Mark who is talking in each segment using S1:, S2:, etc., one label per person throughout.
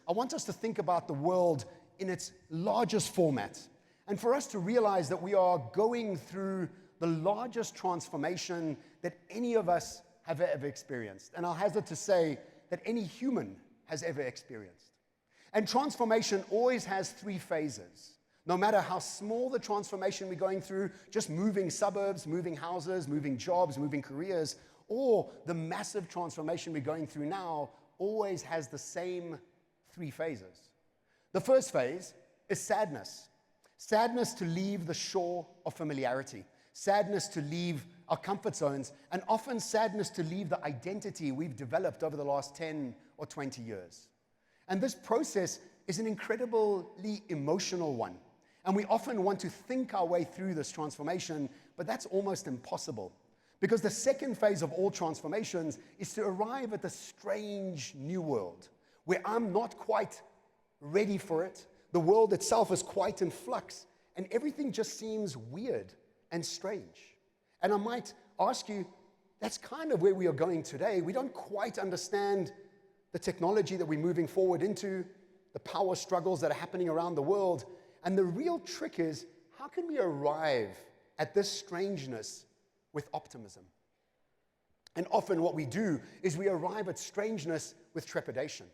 S1: I want us to think about the world in its largest format. And for us to realize that we are going through the largest transformation that any of us have ever experienced. And I'll hazard to say that any human has ever experienced. And transformation always has three phases. No matter how small the transformation we're going through, just moving suburbs, moving houses, moving jobs, moving careers, or the massive transformation we're going through now always has the same three phases. The first phase is sadness. Sadness to leave the shore of familiarity. Sadness to leave our comfort zones, and often sadness to leave the identity we've developed over the last 10 or 20 years. And this process is an incredibly emotional one. And we often want to think our way through this transformation, but that's almost impossible. Because the second phase of all transformations is to arrive at the strange new world, where I'm not quite ready for it. The world itself is quite in flux, and everything just seems weird and strange. And I might ask you, that's kind of where we are going today. We don't quite understand the technology that we're moving forward into, the power struggles that are happening around the world. And the real trick is, how can we arrive at this strangeness with optimism? And often what we do is we arrive at strangeness with trepidation,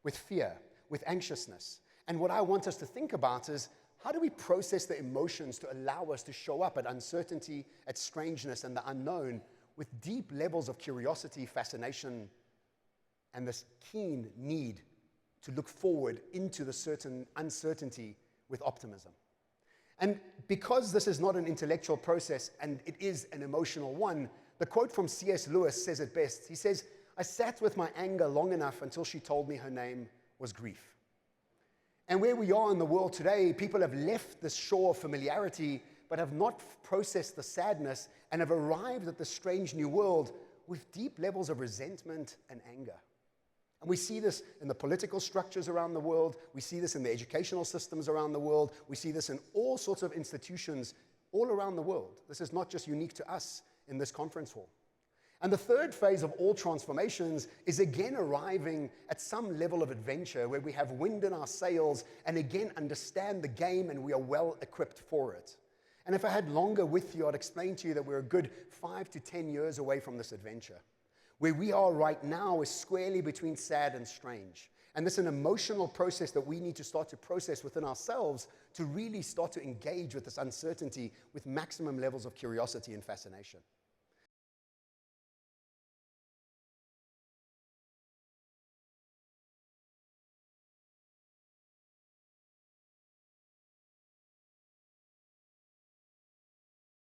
S1: with fear, with anxiousness. And what I want us to think about is, how do we process the emotions to allow us to show up at uncertainty, at strangeness and the unknown with deep levels of curiosity, fascination, and this keen need to look forward into the certain uncertainty with optimism? And because this is not an intellectual process and it is an emotional one, the quote from C.S. Lewis says it best. He says, "I sat with my anger long enough until she told me her name was grief." And where we are in the world today, people have left this shore of familiarity, but have not processed the sadness and have arrived at the strange new world with deep levels of resentment and anger. And we see this in the political structures around the world. We see this in the educational systems around the world. We see this in all sorts of institutions all around the world. This is not just unique to us in this conference hall. And the third phase of all transformations is again arriving at some level of adventure where we have wind in our sails and again understand the game and we are well equipped for it. And if I had longer with you, I'd explain to you that we're a good 5 to 10 years away from this adventure. Where we are right now is squarely between sad and strange. And this is an emotional process that we need to start to process within ourselves to really start to engage with this uncertainty with maximum levels of curiosity and fascination.